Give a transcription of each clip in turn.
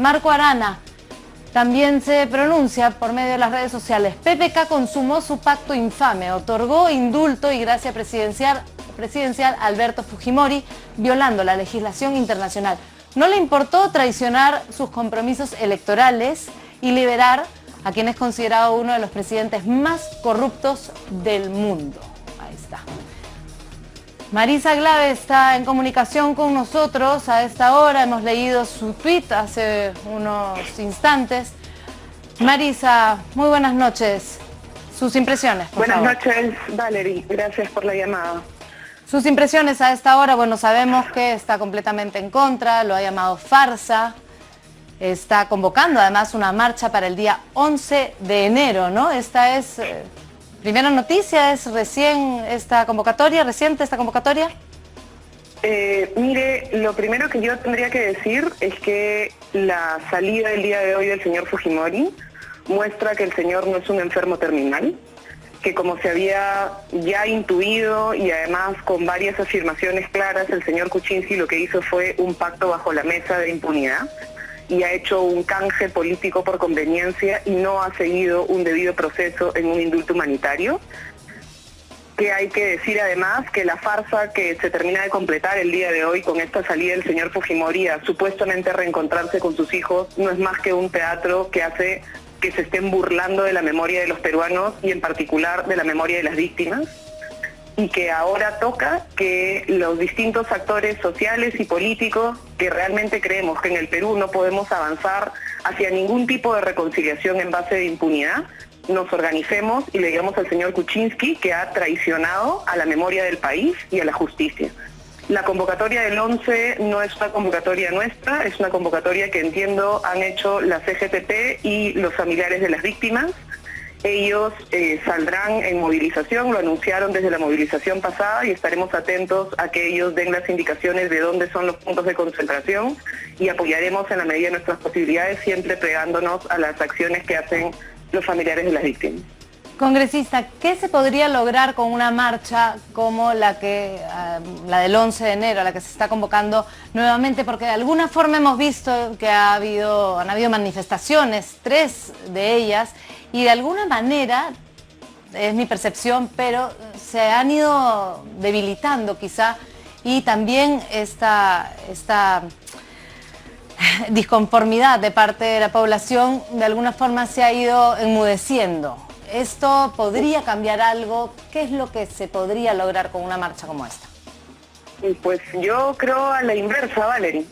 Marco Arana también se pronuncia por medio de las redes sociales. PPK consumó su pacto infame, otorgó indulto y gracia presidencial a Alberto Fujimori, violando la legislación internacional. No le importó traicionar sus compromisos electorales y liberar a quien es considerado uno de los presidentes más corruptos del mundo. Ahí está. Marisa Glave está en comunicación con nosotros a esta hora. Hemos leído su tweet hace unos instantes. Marisa, muy buenas noches. Sus impresiones, por favor. Buenas noches, Valerie. Gracias por la llamada. Sus impresiones a esta hora. Bueno, sabemos que está completamente en contra, lo ha llamado farsa. Está convocando además una marcha para el día 11 de enero, ¿no? Esta es... primera noticia, ¿es reciente esta convocatoria? Mire, lo primero que yo tendría que decir es que la salida del día de hoy del señor Fujimori muestra que el señor no es un enfermo terminal, que como se había ya intuido y además con varias afirmaciones claras, el señor Kuczynski lo que hizo fue un pacto bajo la mesa de impunidad y ha hecho un canje político por conveniencia y no ha seguido un debido proceso en un indulto humanitario. Que hay que decir además que la farsa que se termina de completar el día de hoy con esta salida del señor Fujimori a supuestamente reencontrarse con sus hijos no es más que un teatro que hace que se estén burlando de la memoria de los peruanos y en particular de la memoria de las víctimas, y que ahora toca que los distintos actores sociales y políticos que realmente creemos que en el Perú no podemos avanzar hacia ningún tipo de reconciliación en base de impunidad, nos organicemos y le digamos al señor Kuczynski que ha traicionado a la memoria del país y a la justicia. La convocatoria del 11 no es una convocatoria nuestra, es una convocatoria que entiendo han hecho la CGTP y los familiares de las víctimas. Ellos saldrán en movilización, lo anunciaron desde la movilización pasada y estaremos atentos a que ellos den las indicaciones de dónde son los puntos de concentración y apoyaremos en la medida de nuestras posibilidades, siempre pegándonos a las acciones que hacen los familiares de las víctimas. Congresista, ¿qué se podría lograr con una marcha como la del 11 de enero, la que se está convocando nuevamente? Porque de alguna forma hemos visto que han habido manifestaciones, 3 de ellas, y de alguna manera, es mi percepción, pero se han ido debilitando quizá, y también esta disconformidad de parte de la población de alguna forma se ha ido enmudeciendo. ¿Esto podría cambiar algo? ¿Qué es lo que se podría lograr con una marcha como esta? Pues yo creo a la inversa, Valerie.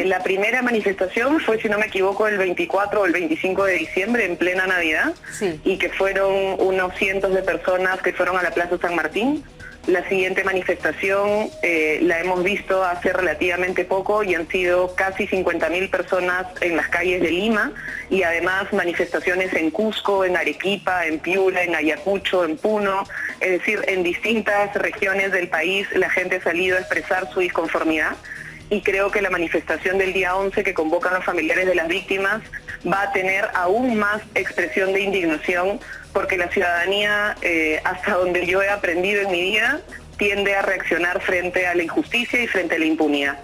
La primera manifestación fue, si no me equivoco, el 24 o el 25 de diciembre, en plena Navidad, sí, y que fueron unos cientos de personas que fueron a la Plaza San Martín. La siguiente manifestación la hemos visto hace relativamente poco y han sido casi 50.000 personas en las calles de Lima y además manifestaciones en Cusco, en Arequipa, en Piura, en Ayacucho, en Puno, es decir, en distintas regiones del país la gente ha salido a expresar su disconformidad. Y creo que la manifestación del día 11 que convocan los familiares de las víctimas va a tener aún más expresión de indignación porque la ciudadanía, hasta donde yo he aprendido en mi vida, tiende a reaccionar frente a la injusticia y frente a la impunidad.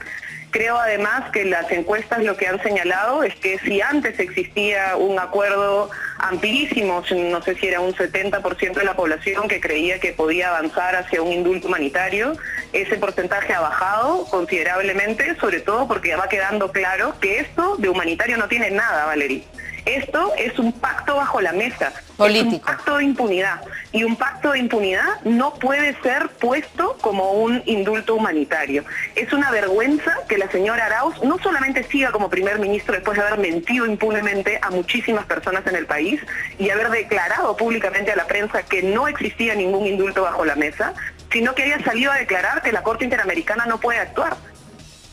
Creo además que las encuestas lo que han señalado es que si antes existía un acuerdo amplísimo, no sé si era un 70% de la población que creía que podía avanzar hacia un indulto humanitario, ese porcentaje ha bajado considerablemente, sobre todo porque va quedando claro que esto de humanitario no tiene nada, Valerie. Esto es un pacto bajo la mesa, político. Es un pacto de impunidad. Y un pacto de impunidad no puede ser puesto como un indulto humanitario. Es una vergüenza que la señora Arauz no solamente siga como primer ministro después de haber mentido impunemente a muchísimas personas en el país y haber declarado públicamente a la prensa que no existía ningún indulto bajo la mesa, sino que haya salido a declarar que la Corte Interamericana no puede actuar.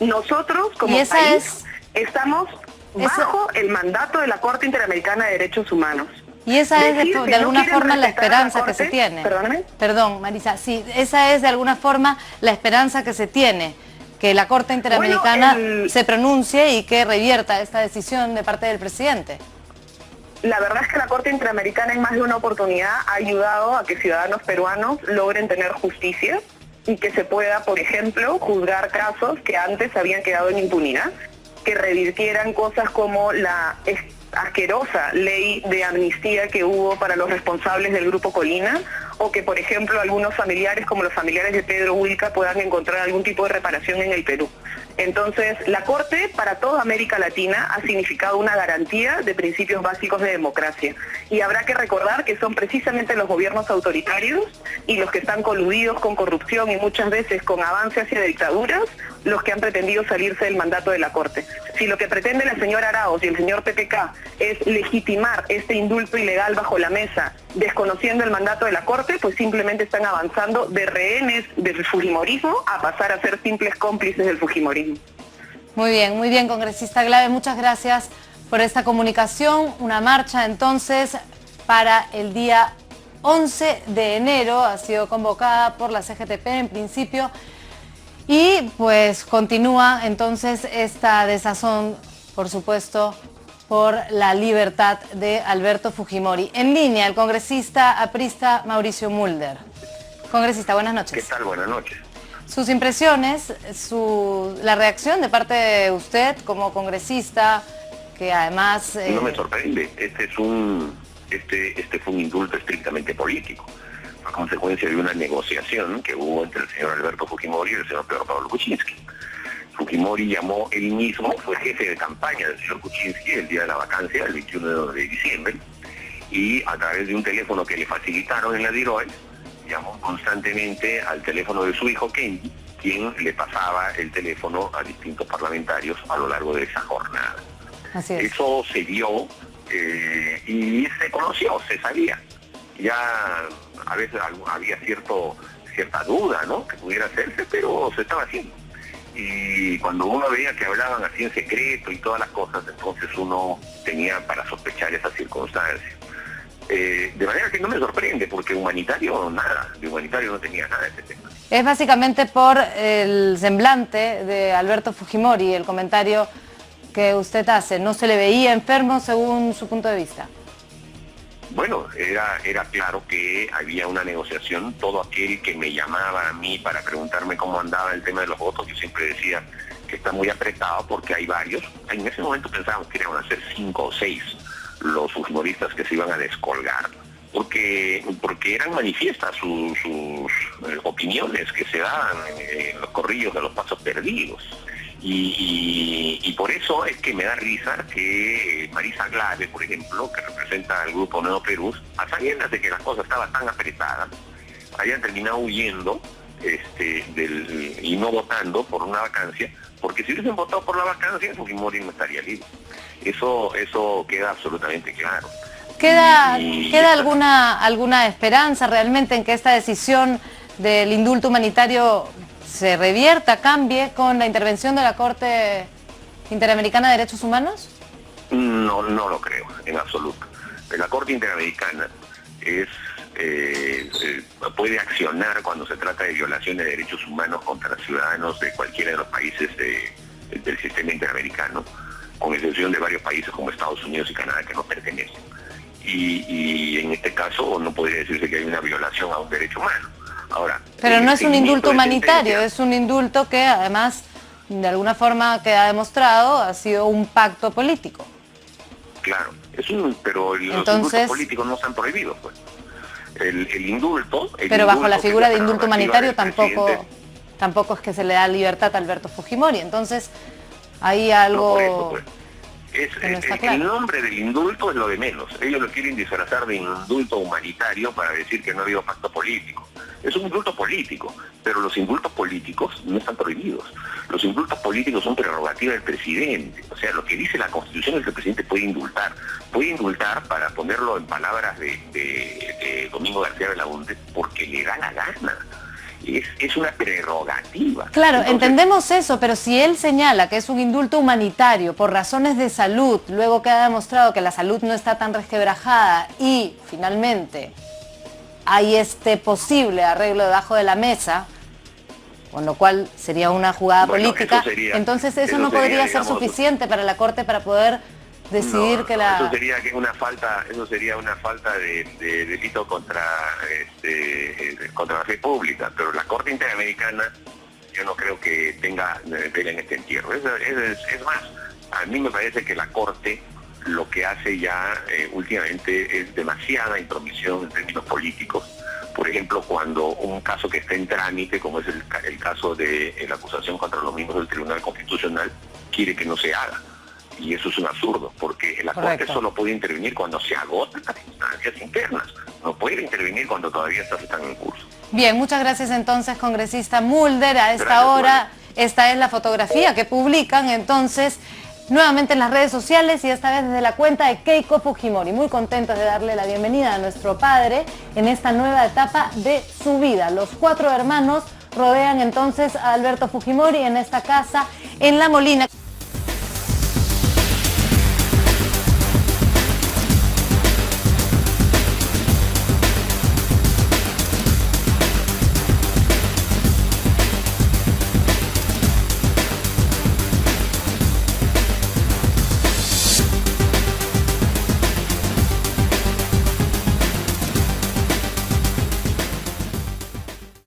Nosotros como país estamos bajo el mandato de la Corte Interamericana de Derechos Humanos. Y esa es de alguna forma la esperanza que se tiene. Perdóname. Perdón, Marisa, sí, esa es de alguna forma la esperanza que se tiene, que la Corte Interamericana se pronuncie y que revierta esta decisión de parte del presidente. La verdad es que la Corte Interamericana en más de una oportunidad ha ayudado a que ciudadanos peruanos logren tener justicia y que se pueda, por ejemplo, juzgar casos que antes habían quedado en impunidad. que revirtieran cosas como la asquerosa ley de amnistía que hubo para los responsables del Grupo Colina, o que, por ejemplo, algunos familiares, como los familiares de Pedro Wilca, puedan encontrar algún tipo de reparación en el Perú. Entonces, la Corte para toda América Latina ha significado una garantía de principios básicos de democracia. Y habrá que recordar que son precisamente los gobiernos autoritarios y los que están coludidos con corrupción y muchas veces con avance hacia dictaduras, los que han pretendido salirse del mandato de la Corte. Si lo que pretende la señora Arauz y el señor PPK es legitimar este indulto ilegal bajo la mesa, desconociendo el mandato de la Corte, pues simplemente están avanzando de rehenes del fujimorismo a pasar a ser simples cómplices del fujimorismo. Muy bien, congresista Glave, muchas gracias por esta comunicación. Una marcha entonces para el día 11 de enero, ha sido convocada por la CGTP en principio, y pues continúa entonces esta desazón, por supuesto, por la libertad de Alberto Fujimori. En línea, el congresista aprista Mauricio Mulder. Congresista, buenas noches. ¿Qué tal? Buenas noches. Sus impresiones, la reacción de parte de usted como congresista, que además... No me sorprende, este fue un indulto estrictamente político, a consecuencia de una negociación que hubo entre el señor Alberto Fujimori y el señor Pedro Pablo Kuczynski. Fujimori llamó él mismo, fue jefe de campaña del señor Kuczynski el día de la vacancia, el 21 de diciembre, y a través de un teléfono que le facilitaron en la DIROE, llamó constantemente al teléfono de su hijo Kenji, quien le pasaba el teléfono a distintos parlamentarios a lo largo de esa jornada. Así es. Eso se dio y se conoció, se sabía. Ya a veces había cierta duda, ¿no?, que pudiera hacerse, pero se estaba haciendo. Y cuando uno veía que hablaban así en secreto y todas las cosas, entonces uno tenía para sospechar esas circunstancias. De manera que no me sorprende, porque humanitario nada, de humanitario no tenía nada ese tema. Es básicamente por el semblante de Alberto Fujimori, el comentario que usted hace. ¿No se le veía enfermo según su punto de vista? Bueno, era claro que había una negociación. Todo aquel que me llamaba a mí para preguntarme cómo andaba el tema de los votos, yo siempre decía que está muy apretado porque hay varios. En ese momento pensábamos que iban a ser 5 o 6 los fujimoristas que se iban a descolgar, porque eran manifiestas sus opiniones que se daban en los corrillos de los pasos perdidos. Y por eso es que me da risa que Marisa Glave, por ejemplo, que representa al Grupo Nuevo Perú, a sabiendas de que la cosa estaba tan apretada, hayan terminado huyendo y no votando por una vacancia, porque si hubiesen votado por la vacancia, Fujimori no estaría libre. Eso queda absolutamente claro. ¿Queda alguna esperanza realmente en que esta decisión del indulto humanitario se revierta, cambie con la intervención de la Corte Interamericana de Derechos Humanos? No lo creo, en absoluto. La Corte Interamericana puede accionar cuando se trata de violación de derechos humanos contra ciudadanos de cualquiera de los países del sistema interamericano, con excepción de varios países como Estados Unidos y Canadá que no pertenecen. Y en este caso no podría decirse que hay una violación a un derecho humano. Ahora, pero no es un indulto humanitario, es un indulto que además, de alguna forma queda demostrado, ha sido un pacto político. Claro, pero los indultos políticos no están prohibidos, pues. El indulto... Pero bajo la figura de indulto humanitario tampoco es que se le da libertad a Alberto Fujimori, entonces hay algo... No, por eso, pues. El nombre del indulto es lo de menos. Ellos lo quieren disfrazar de indulto humanitario para decir que no ha habido pacto político. Es un indulto político, pero los indultos políticos no están prohibidos. Los indultos políticos son prerrogativa del presidente. O sea, lo que dice la Constitución es que el presidente puede indultar. Puede indultar, para ponerlo en palabras de Domingo García Belaúnde, porque le da la gana. Es una prerrogativa. Claro, entonces, entendemos eso, pero si él señala que es un indulto humanitario por razones de salud, luego queda demostrado que la salud no está tan resquebrajada y finalmente hay este posible arreglo debajo de la mesa, con lo cual sería una jugada política, entonces eso no podría ser suficiente para la Corte para poder decidir que la... Eso sería una falta de delito contra la fe pública, pero la Corte Interamericana yo no creo que tenga vela en este entierro. Es más, A mí me parece que la Corte lo que hace ya últimamente es demasiada intromisión en términos políticos. Por ejemplo, cuando un caso que está en trámite, como es el caso de la acusación contra los miembros del Tribunal Constitucional, quiere que no se haga. Y eso es un absurdo, porque la Corte solo puede intervenir cuando se agotan las instancias internas. No puede intervenir cuando todavía están en curso. Bien, muchas gracias entonces, congresista Mulder. A esta hora, esta es la fotografía que publican entonces nuevamente en las redes sociales y esta vez desde la cuenta de Keiko Fujimori. Muy contentos de darle la bienvenida a nuestro padre en esta nueva etapa de su vida. Los 4 hermanos rodean entonces a Alberto Fujimori en esta casa en La Molina.